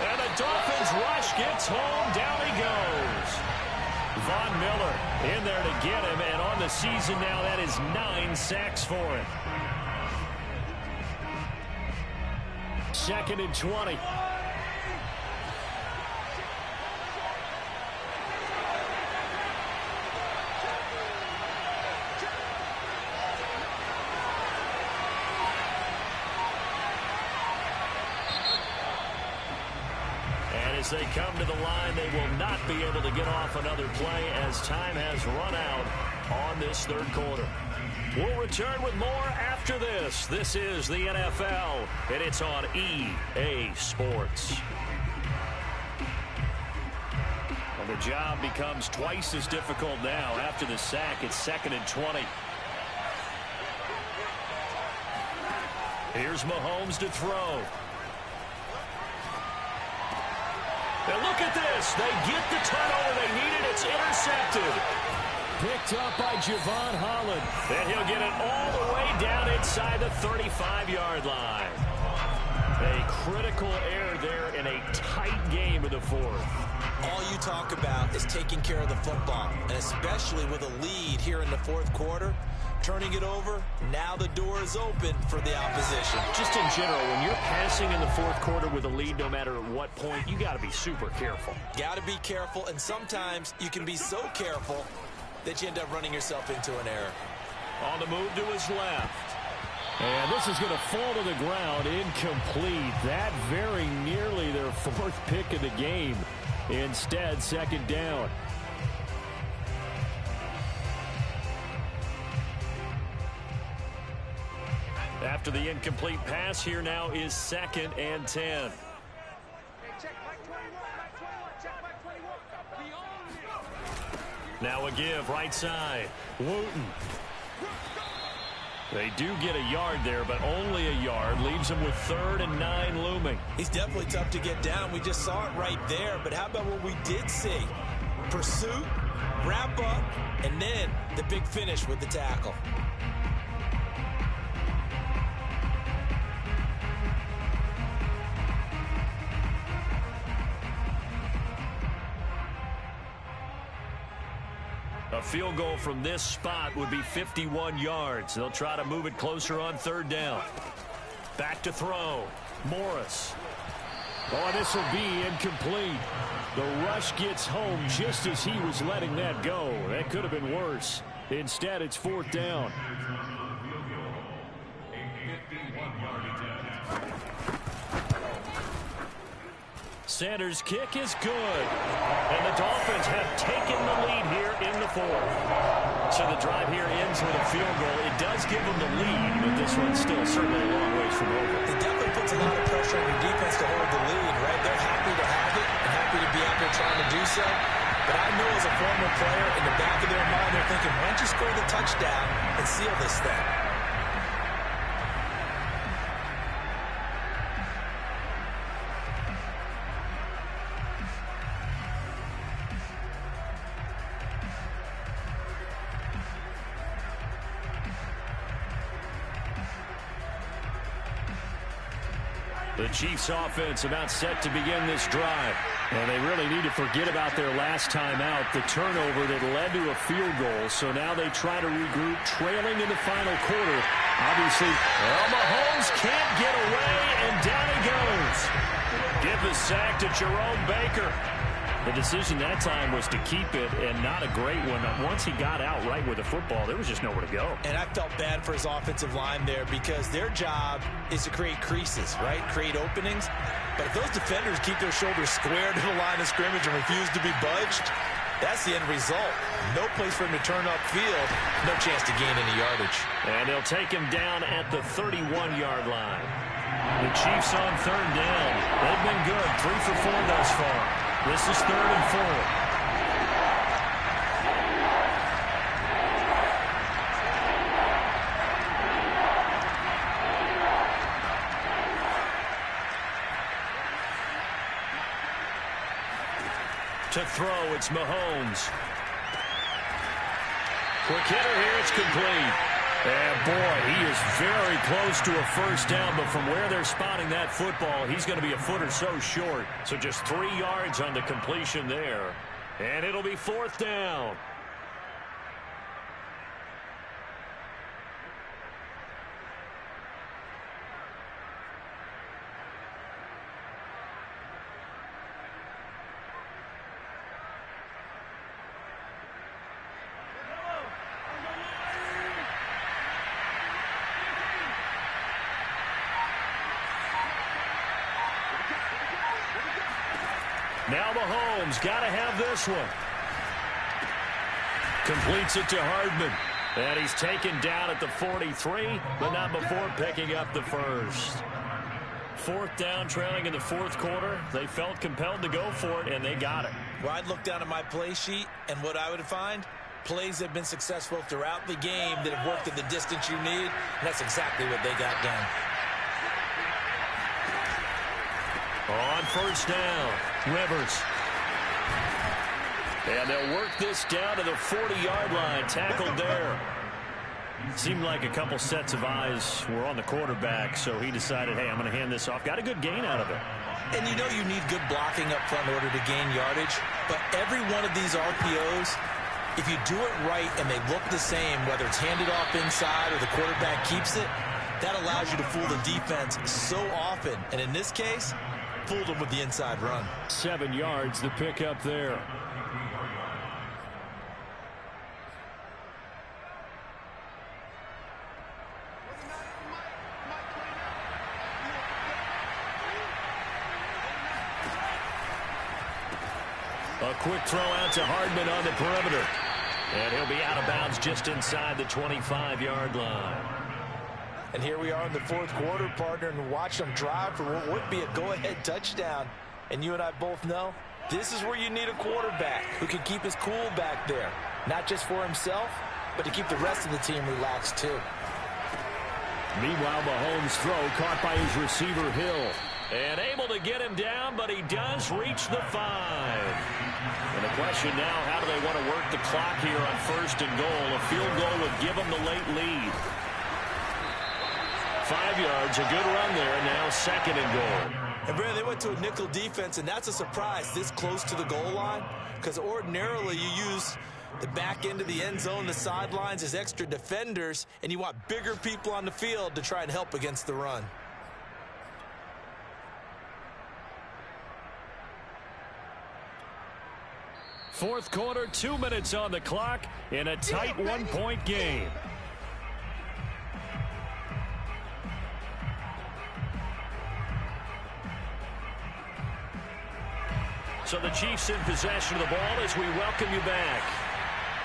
And the Dolphins rush gets home. Down he goes. Von Miller in there to get him. And on the season now, that is 9 sacks for him. 2nd and 20. As they come to the line, they will not be able to get off another play as time has run out on this 3rd quarter. We'll return with more after this. This is the NFL, and it's on EA Sports. And the job becomes twice as difficult now after the sack. It's 2nd and 20. Here's Mahomes to throw. And look at this. They get the turnover they needed. It's intercepted. Picked up by Javon Holland. And he'll get it all the way down inside the 35-yard line. A critical error there in a tight game of the fourth. All you talk about is taking care of the football, and especially with a lead here in the fourth quarter. Turning it over, now the door is open for the opposition. Just in general, when you're passing in the fourth quarter with a lead, no matter at what point, you got to be super careful. Got to be careful, and sometimes you can be so careful that you end up running yourself into an error. On the move to his left. And this is going to fall to the ground, incomplete. That very nearly their fourth pick of the game. Instead, second down. After the incomplete pass, here now is 2nd and 10. Hey, check Mike 21, Mike 21, check Mike 21. Now a give, right side. Wooten. They do get a yard there, but only a yard. Leaves them with 3rd and 9 looming. He's definitely tough to get down. We just saw it right there. But how about what we did see? Pursuit, wrap up, and then the big finish with the tackle. A field goal from this spot would be 51 yards. They'll try to move it closer on 3rd down. Back to throw. Morris. Oh, this will be incomplete. The rush gets home just as he was letting that go. That could have been worse. Instead, it's 4th down. Sanders' kick is good. And the Dolphins have taken the lead here in the fourth. So the drive here ends with a field goal. It does give them the lead, but this one's still certainly a long ways from over. It definitely puts a lot of pressure on your defense to hold the lead, right? They're happy to have it and happy to be out there trying to do so. But I know as a former player, in the back of their mind, they're thinking, why don't you score the touchdown and seal this thing? The Chiefs offense about set to begin this drive. And they really need to forget about their last time out, the turnover that led to a field goal. So now they try to regroup, trailing in the final quarter. Obviously, Mahomes can't get away, and down he goes. Give the sack to Jerome Baker. The decision that time was to keep it, and not a great one. Once he got out right with the football, there was just nowhere to go. And I felt bad for his offensive line there because their job is to create creases, right? Create openings. But if those defenders keep their shoulders square to the line of scrimmage and refuse to be budged, that's the end result. No place for him to turn upfield. No chance to gain any yardage. And they'll take him down at the 31-yard line. The Chiefs on 3rd down. They've been good, 3 for 4 thus far. This is 3rd and 4. To throw, it's Mahomes. Quick hitter here, it's complete. And boy, he is very close to a first down, but from where they're spotting that football, he's going to be a foot or so short. So just 3 yards on the completion there. And it'll be 4th down. Now Mahomes got to have this one. Completes it to Hardman. And he's taken down at the 43, but not before picking up the first. 4th down, trailing in the 4th quarter. They felt compelled to go for it, and they got it. Well, I'd look down at my play sheet, and what I would find, plays that have been successful throughout the game that have worked at the distance you need, and that's exactly what they got done. On 1st down, Rivers. And they'll work this down to the 40-yard line, tackled there. Seemed like a couple sets of eyes were on the quarterback, so he decided, hey, I'm going to hand this off. Got a good gain out of it. And you know you need good blocking up front in order to gain yardage, but every one of these RPOs, if you do it right and they look the same, whether it's handed off inside or the quarterback keeps it, that allows you to fool the defense so often. And in this case, fooled them with the inside run. 7 yards, the pickup there. A quick throw out to Hardman on the perimeter. And he'll be out of bounds just inside the 25-yard line. And here we are in the fourth quarter, partner, and watch them drive for what would be a go-ahead touchdown. And you and I both know this is where you need a quarterback who can keep his cool back there. Not just for himself, but to keep the rest of the team relaxed too. Meanwhile, Mahomes' throw caught by his receiver, Hill. And able to get him down, but he does reach the 5. And the question now, how do they want to work the clock here on 1st and goal? A field goal would give them the late lead. 5 yards, a good run there, now 2nd and goal. And Brad, they went to a nickel defense, and that's a surprise this close to the goal line, because ordinarily you use the back end of the end zone, the sidelines as extra defenders, and you want bigger people on the field to try and help against the run. Fourth quarter, 2 minutes on the clock in a tight 1-point game. So the Chiefs in possession of the ball as we welcome you back.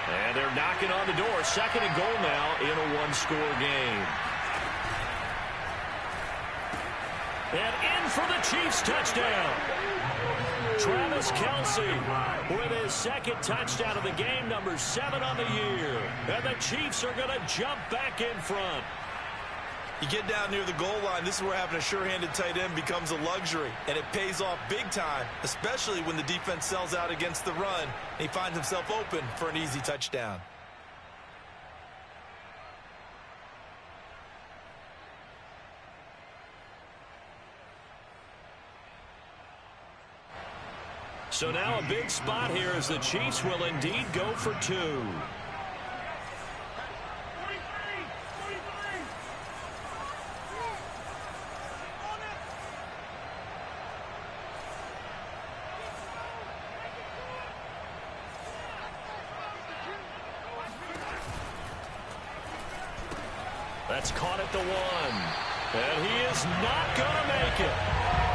And they're knocking on the door. 2nd and goal now in a 1-score game. And in for the Chiefs touchdown. Travis Kelce with his 2nd touchdown of the game, number 7 on the year. And the Chiefs are going to jump back in front. You get down near the goal line, this is where having a sure-handed tight end becomes a luxury. And it pays off big time, especially when the defense sells out against the run. And he finds himself open for an easy touchdown. So now a big spot here as the Chiefs will indeed go for 2. That's caught at the 1. And he is not going to make it.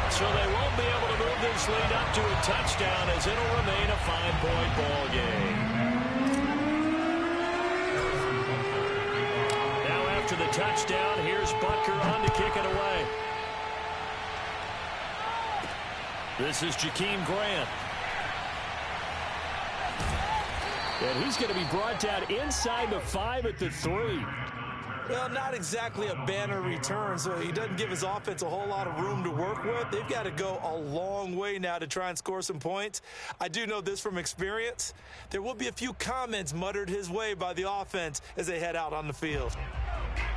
So they won't be able to move this lead up to a touchdown as it'll remain a 5-point ball game. Now after the touchdown, here's Butker on to kick it away. This is Jakeem Grant. And he's going to be brought down inside the 5 at the 3. Well, not exactly a banner return, so he doesn't give his offense a whole lot of room to work with. They've got to go a long way now to try and score some points. I do know this from experience. There will be a few comments muttered his way by the offense as they head out on the field.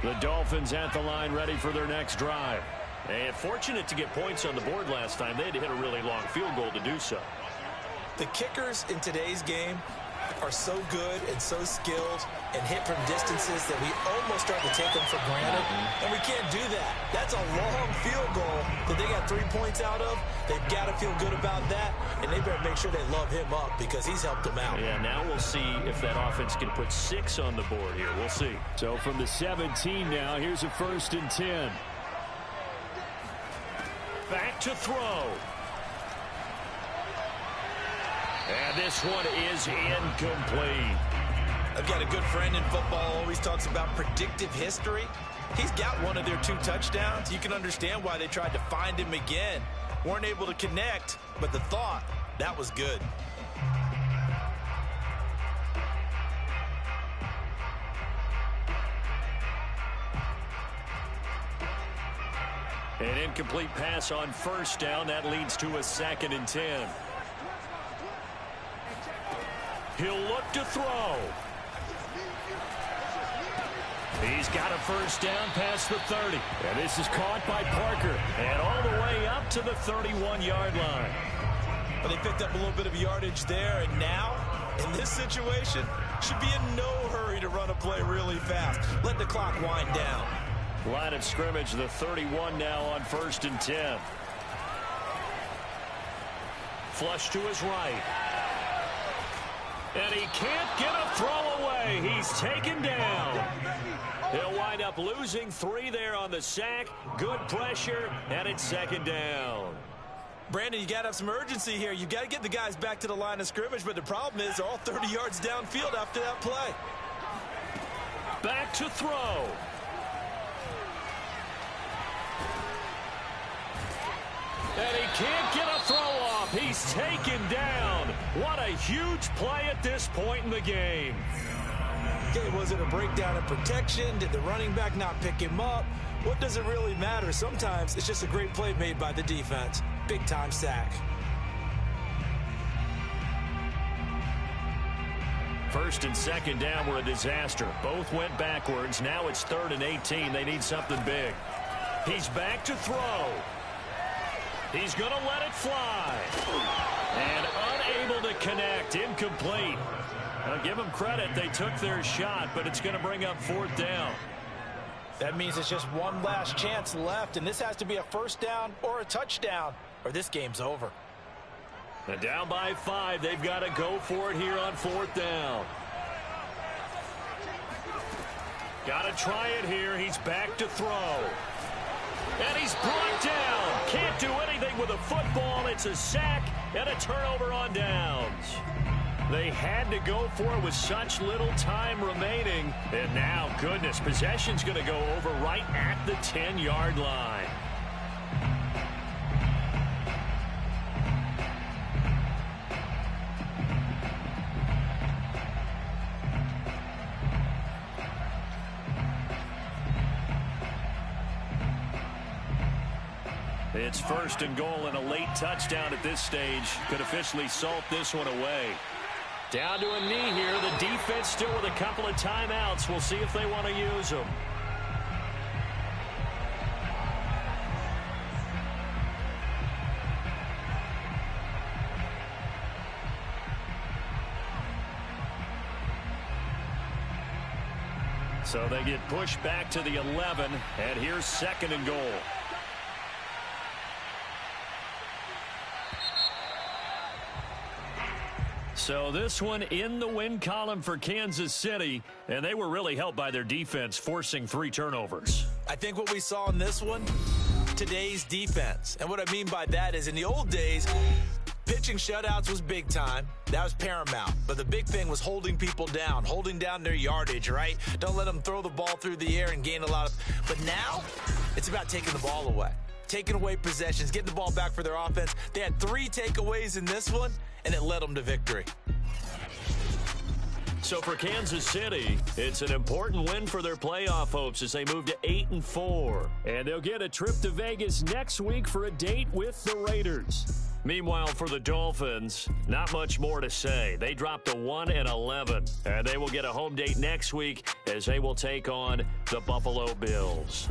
The Dolphins at the line ready for their next drive. And fortunate to get points on the board last time. They had to hit a really long field goal to do so. The kickers in today's game are so good and so skilled and hit from distances that we almost start to take them for granted. And we can't do that. That's a long field goal that they got 3 points out of. They've got to feel good about that, and they better make sure they love him up because he's helped them out. Yeah, now we'll see if that offense can put 6 on the board here. We'll see. So from the 17 now, here's a 1st and 10. Back to throw. And this one is incomplete. I've got a good friend in football, always talks about predictive history. He's got one of their 2 touchdowns. You can understand why they tried to find him again. Weren't able to connect, but the thought, that was good. An incomplete pass on 1st down. That leads to a 2nd and 10. He'll look to throw. He's got a first down past the 30. And this is caught by Parker. And all the way up to the 31-yard line. But they picked up a little bit of yardage there. And now, in this situation, should be in no hurry to run a play really fast. Let the clock wind down. Line of scrimmage, the 31 now on 1st and 10. Flush to his right. And he can't get a throw away. He's taken down. He'll wind up losing 3 there on the sack. Good pressure, and it's 2nd down. Brandon, you got to have some urgency here. You got to get the guys back to the line of scrimmage, but the problem is they're all 30 yards downfield after that play. Back to throw. And he can't get a throw off. He's taken down. What a huge play at this point in the game. Okay, was it a breakdown in protection? Did the running back not pick him up? What does it really matter? Sometimes it's just a great play made by the defense. Big-time sack. First and 2nd down were a disaster. Both went backwards. Now it's 3rd and 18. They need something big. He's back to throw. He's going to let it fly. And unable to connect. Incomplete. I'll give them credit. They took their shot, but it's going to bring up 4th down. That means it's just one last chance left, and this has to be a first down or a touchdown, or this game's over. And down by 5. They've got to go for it here on 4th down. Got to try it here. He's back to throw. And he's brought down. Can't do anything with a football. It's a sack and a turnover on downs. They had to go for it with such little time remaining. And now, goodness, possession's going to go over right at the 10-yard line. It's 1st and goal, and a late touchdown at this stage could officially salt this one away. Down to a knee here. The defense still with a couple of timeouts. We'll see if they want to use them. So they get pushed back to the 11, and here's 2nd and goal. So this one in the win column for Kansas City, and they were really helped by their defense forcing 3 turnovers. I think what we saw in this one, today's defense. And what I mean by that is in the old days, pitching shutouts was big time. That was paramount. But the big thing was holding people down, holding down their yardage, right? Don't let them throw the ball through the air and gain a lot of... But now, it's about taking the ball away. Taking away possessions, getting the ball back for their offense. They had 3 takeaways in this one, and it led them to victory. So for Kansas City, it's an important win for their playoff hopes as they move to 8-4. And they'll get a trip to Vegas next week for a date with the Raiders. Meanwhile, for the Dolphins, not much more to say. They dropped to 1-11, and they will get a home date next week as they will take on the Buffalo Bills.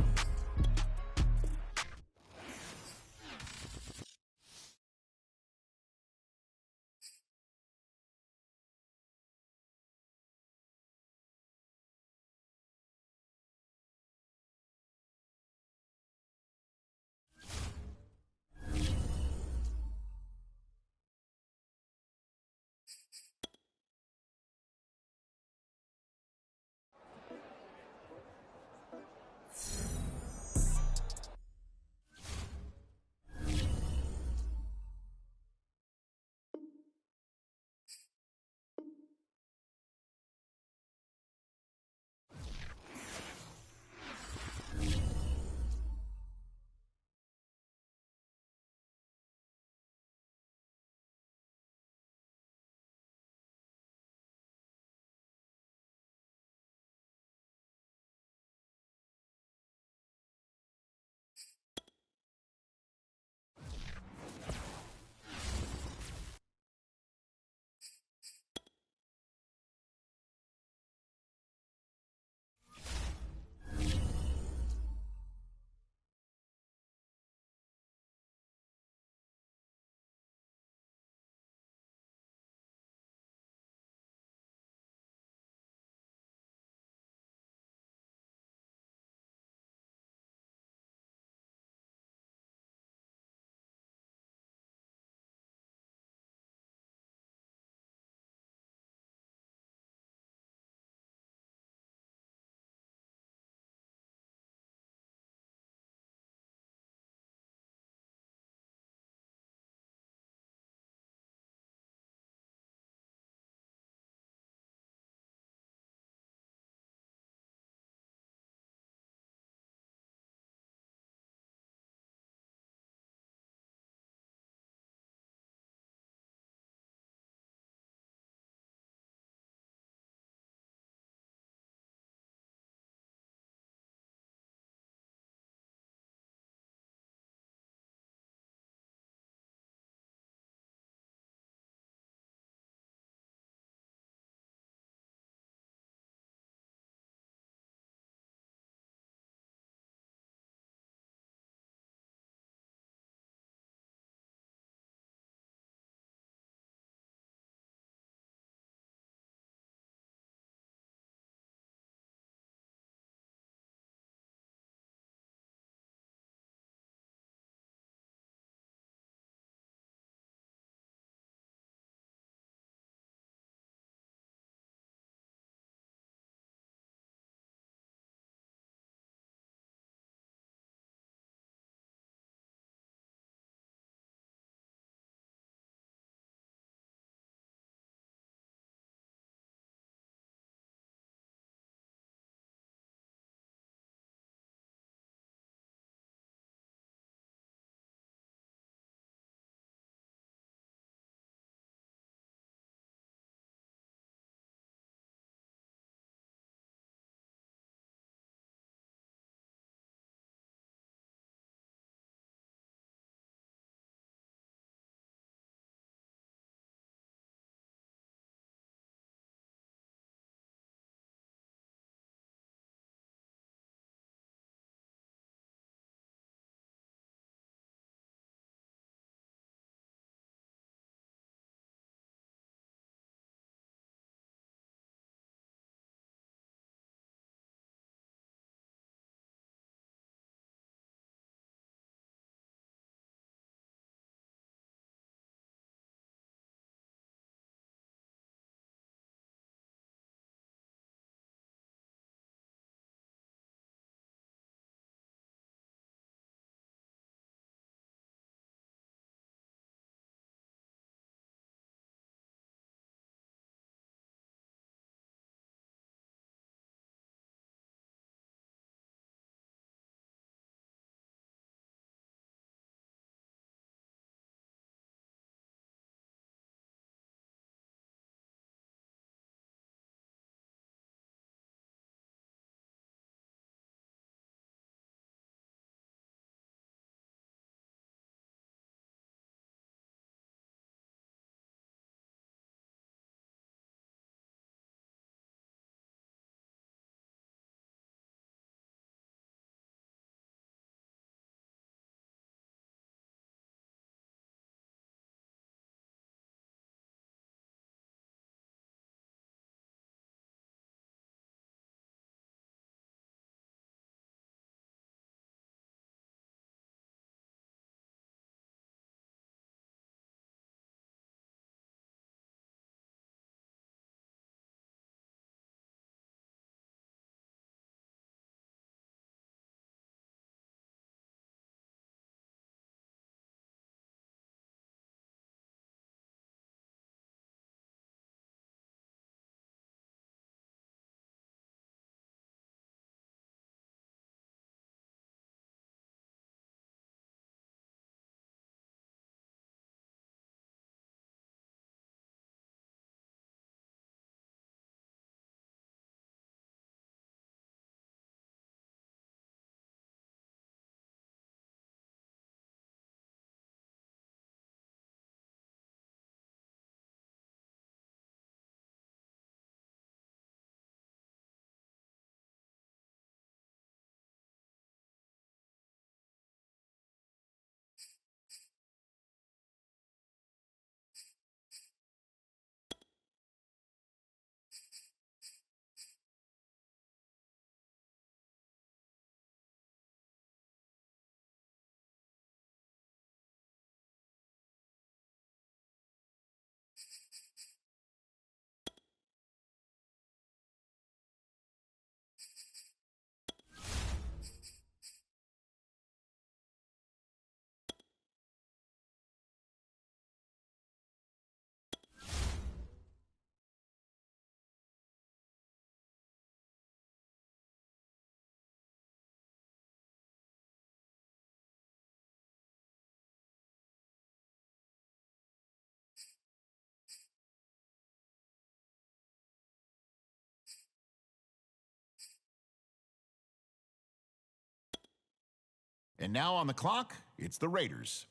And now on the clock, it's the Raiders.